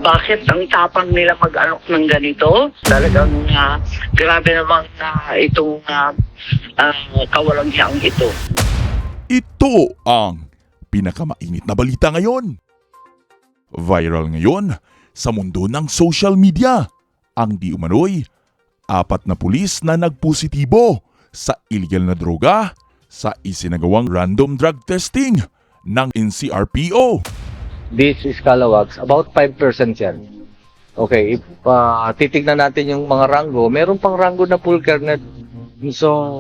Bakit ang tapang nila mag-alok ng ganito? Talagang grabe naman itong kawalang-hiyang ito. Ito ang pinakamainit na balita ngayon. Viral ngayon sa mundo ng social media ang di umano'y 4 na pulis na nagpositibo sa illegal na droga sa isinagawang random drug testing ng NCRPO. This is Calawags, about 5% yan. Okay, if titignan natin yung mga ranggo, meron pang ranggo na full kernel. So,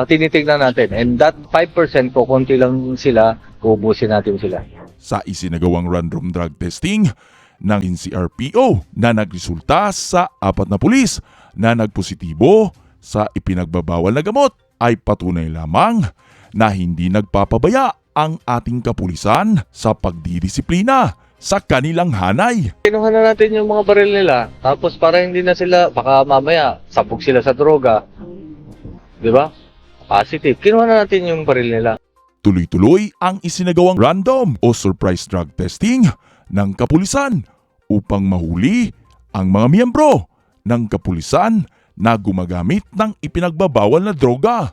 tinitignan natin. And that 5%, kukunti lang sila, ubusin natin sila. Sa isinagawang random drug testing ng NCRPO na nagresulta sa 4 na pulis na nagpositibo sa ipinagbabawal na gamot ay patunay lamang na hindi nagpapabaya ang ating kapulisan sa pagdidisiplina sa kanilang hanay. Kinuha na natin yung mga baril nila, tapos para hindi na sila, baka mamaya, sabog sila sa droga. Di ba? Positive. Kinuha na natin yung baril nila. Tuloy-tuloy ang isinagawang random o surprise drug testing ng kapulisan upang mahuli ang mga miyembro ng kapulisan na gumagamit ng ipinagbabawal na droga.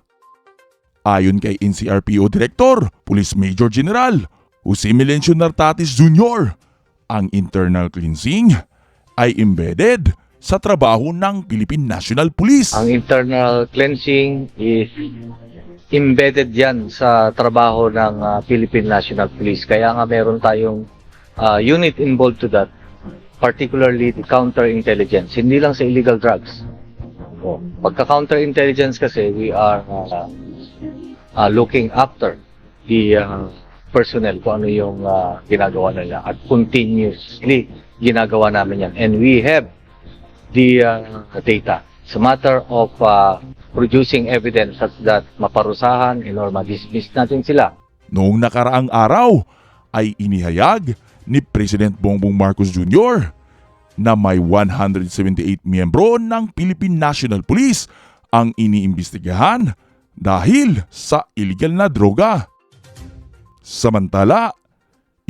Ayon kay NCRPO Director, Police Major General Jose Melencio Nartatis Jr., ang internal cleansing ay embedded sa trabaho ng Philippine National Police. Ang internal cleansing is embedded yan sa trabaho ng Philippine National Police. Kaya nga meron tayong unit involved to that, particularly the counterintelligence, hindi lang sa illegal drugs. Pagka counterintelligence kasi, we are looking after the personnel, kung ano yung ginagawa nila, at continuously ginagawa namin yan. And we have the data. It's a matter of producing evidence such that maparusahan or ma-dismiss natin sila. Noong nakaraang araw ay inihayag ni President Bongbong Marcos Jr. na may 178 miyembro ng Philippine National Police ang iniimbestigahan dahil sa illegal na droga. Samantala,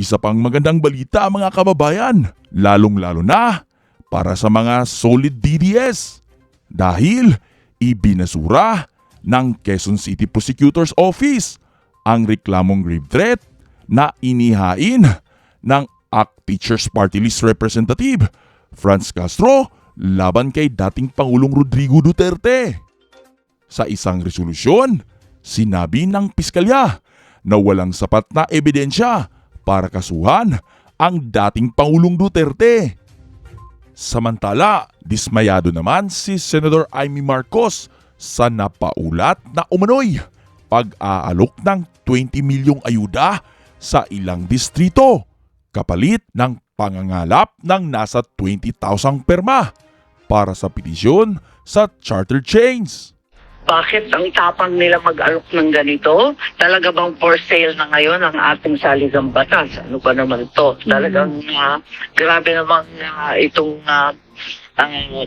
isa pang magandang balita mga kababayan, lalong-lalo na para sa mga solid DDS dahil ibinasura ng Quezon City Prosecutor's Office ang reklamong grave threat na inihain ng ACT Teachers Party List Representative Franz Castro laban kay dating Pangulong Rodrigo Duterte. Sa isang resolusyon, sinabi ng piskalya na walang sapat na ebidensya para kasuhan ang dating Pangulong Duterte. Samantala, dismayado naman si Senator Amy Marcos sa napaulat na umano'y pag-aalok ng 20 milyong ayuda sa ilang distrito kapalit ng pangangalap ng nasa 20,000 perma para sa petisyon sa charter chains. Bakit ang tapang nila mag-alok ng ganito? Talaga bang for sale na ngayon ang ating saligang batas? Ano ba naman to? Talagang grabe naman itong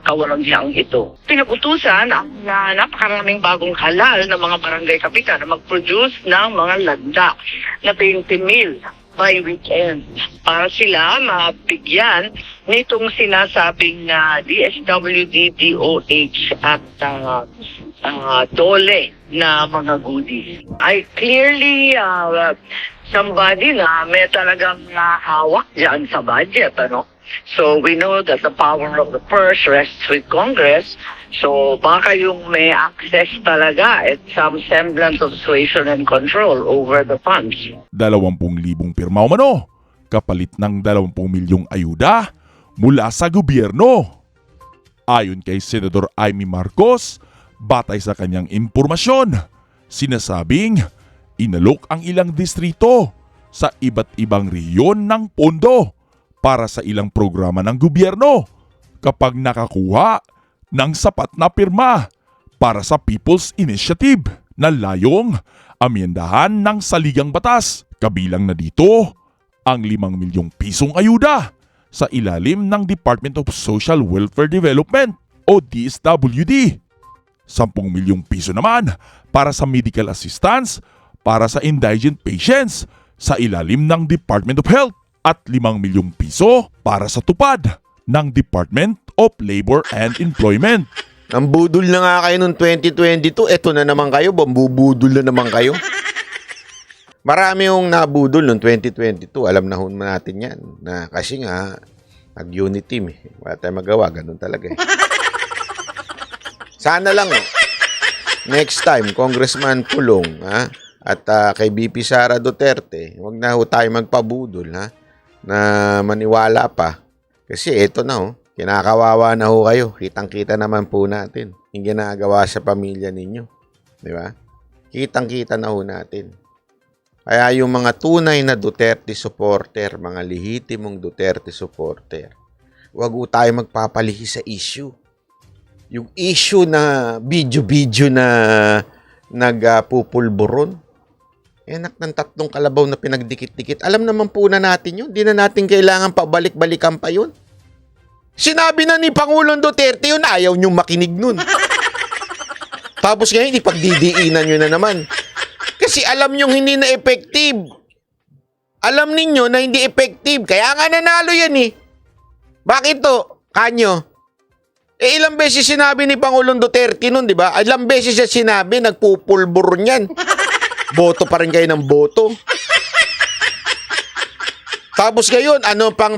kawalang-hiyang ito. Pinaputusan ang napakaraming bagong halal na mga barangay kapitan na mag-produce ng mga lagda na 20 mil by weekend para sila mabigyan nitong sinasabing DSWD, DOH at DOLE na mga goodies. I clearly somebody na may talagang hawak dyan sa budget, ano? So we know that the power of the purse rests with Congress. So baka yung may access talaga at some semblance of suasion and control over the funds. 20,000 pirma umano, kapalit ng 20 milyong ayuda mula sa gobyerno. Ayon kay Senator Amy Marcos, batay sa kanyang impormasyon, sinasabing inalok ang ilang distrito sa iba't ibang rehiyon ng pondo para sa ilang programa ng gobyerno kapag nakakuha ng sapat na pirma para sa People's Initiative na layong amyendahan ng saligang batas. Kabilang na dito ang 5 milyong pisong ayuda sa ilalim ng Department of Social Welfare Development o DSWD. 10 milyong piso naman para sa medical assistance para sa indigent patients sa ilalim ng Department of Health. at 5 milyong piso para sa tupad ng Department of Labor and Employment. Ang budol na nga kayo noong 2022, eto na naman kayo, bambubudol na naman kayo. Marami yung nabudol noong 2022, alam na natin yan. Na, kasi nga, nag-unit team eh. Wala tayong magawa, ganun talaga eh. Sana lang next time, Congressman Pulong, at kay BP Sara Duterte, huwag na ho tayo magpabudol, na maniwala pa. Kasi eto na kinakawawa na ho kayo. Kitang-kita naman po natin yung ginagawa sa pamilya ninyo. Di ba? Kitang-kita na ho natin. Kaya yung mga tunay na Duterte supporter, mga lehitimong Duterte supporter, huwag ho tayo magpapalihi sa issue. Yung issue na video-video na nagpupulburon, enak ng 3 kalabaw na pinagdikit-dikit. Alam naman po na natin yun. Di na natin kailangan pabalik-balikan pa yun. Sinabi na ni Pangulong Duterte yun, ayaw niyong makinig nun. Tapos ngayon, ipagdidiinan nyo na naman. Kasi alam niyong hindi na effective. Alam ninyo na hindi effective. Kaya nga nanalo yan eh. Bakit to? Kanyo? Ilang beses sinabi ni Pangulong Duterte nun, di ba? Ilang beses siya sinabi, nagpupulbur niyan. Boto pa rin kayo ng boto. Tapos ngayon, ano pang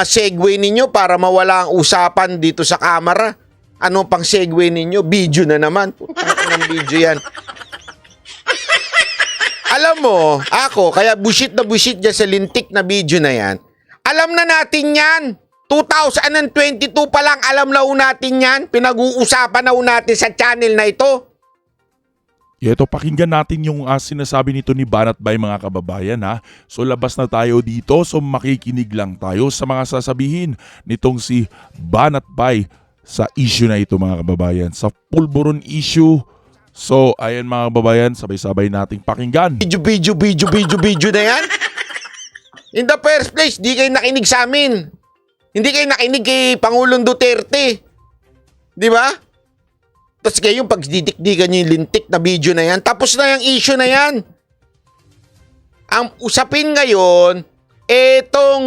segue ninyo para mawala ang usapan dito sa kamera? Ano pang segue ninyo? Video na naman. Putang ng video yan. Alam mo, ako, kaya bullshit na bullshit dyan sa lintik na video na yan. Alam na natin yan. 2022 pa lang, alam na natin yan. Pinag-uusapan na natin sa channel na ito. Ito, pakinggan natin yung sinasabi nito ni Banat Bay, mga kababayan So labas na tayo dito, so makikinig lang tayo sa mga sasabihin nitong si Banat Bay sa issue na ito, mga kababayan. Sa pulburon issue. So ayan, mga kababayan, sabay-sabay nating pakinggan. Video na yan. In the first place, di kayo nakinig sa amin. Hindi kayo nakinig kay Pangulong Duterte. Di ba? Tapos ngayon, pag didikdikan nyo yung lintik na video na yan, tapos na yung issue na yan. Ang usapin ngayon, etong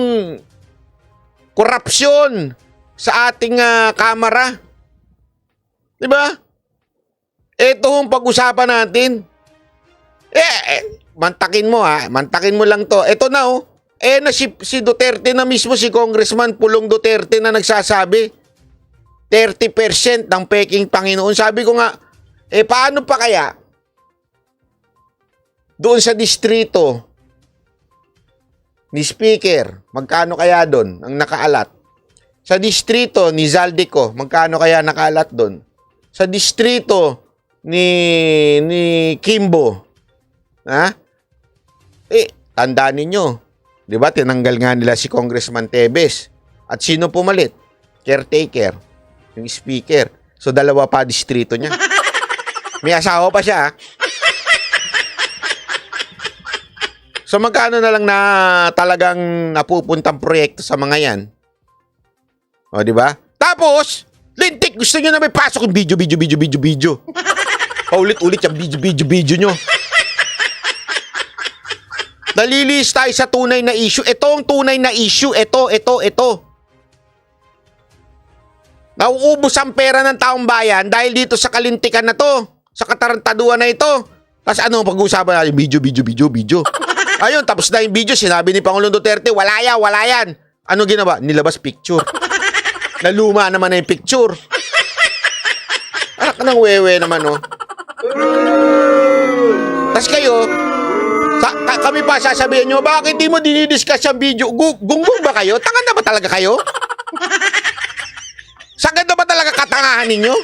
korupsyon sa ating kamera. Di ba? Ito ang pag-usapan natin. Mantakin mo mantakin mo lang to. Ito na na si Duterte na mismo, si Congressman Pulong Duterte na nagsasabi 30% ng peking Panginoon. Sabi ko nga, paano pa kaya doon sa distrito ni Speaker, magkano kaya doon ang nakaalat? Sa distrito ni Zaldico, magkano kaya nakaalat doon? Sa distrito ni Kimbo, tandaan ninyo, di ba, tinanggal nga nila si Congressman Tebes. At sino pumalit? Caretaker, yung speaker. So, 2 pa distrito niya. May asawa pa siya. So, magkano na lang na talagang napupuntang proyekto sa mga yan? O, di ba? Tapos, lintik, gusto nyo na may pasok yung video. Paulit-ulit yung video nyo. Nalilis tayo sa tunay na issue. Ito ang tunay na issue. Ito. Nauubos ang pera ng taong bayan dahil dito sa kalintikan na to. Sa katarantaduan na ito. Tapos ano pag-uusapan natin? Video. Ayun, tapos na yung video. Sinabi ni Pangulong Duterte, wala yan. Ano ginawa? Nilabas picture. Naluma naman na yung picture. Anak ng wewe naman, Tapos kayo, kami pa sasabihin nyo, bakit di mo dinidiscuss yung video? Gunggong ba kayo? Tanga na ba talaga kayo? Sagad na ba talaga katangahan ninyo?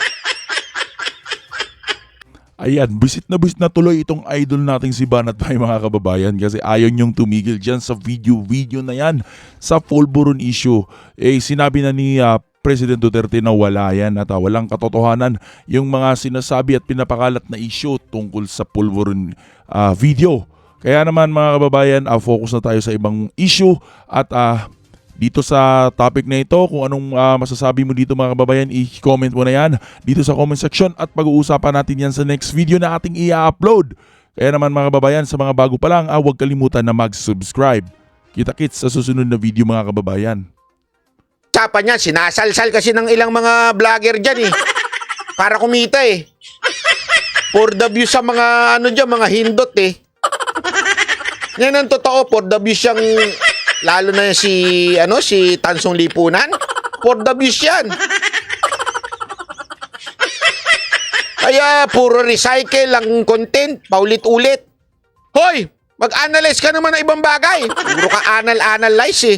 Ayan, bisit na tuloy itong idol nating si Banat Bay, mga kababayan, kasi ayaw niyong tumigil dyan sa video na yan sa pulburon issue. Sinabi na ni President Duterte na wala yan at walang katotohanan yung mga sinasabi at pinapakalat na issue tungkol sa pulburon video. Kaya naman, mga kababayan, focus na tayo sa ibang issue at dito sa topic na ito, kung anong masasabi mo dito, mga kababayan, i-comment mo na yan dito sa comment section at pag-uusapan natin yan sa next video na ating i-upload. Kaya naman, mga kababayan, sa mga bago pa lang, huwag kalimutan na mag-subscribe. Kita-kits sa susunod na video mga kababayan. Usapan niya, sinasalsal kasi ng ilang mga vlogger dyan eh. Para kumita eh. For the views sa mga ano dyan, mga hindot eh. Yan ang totoo, for the views yung lalo na si Tansong Lipunan. For the views yan. Kaya puro recycle ang content, paulit-ulit. Hoy, mag-analyze ka naman ng ibang bagay. Puro ka anal-analyze eh.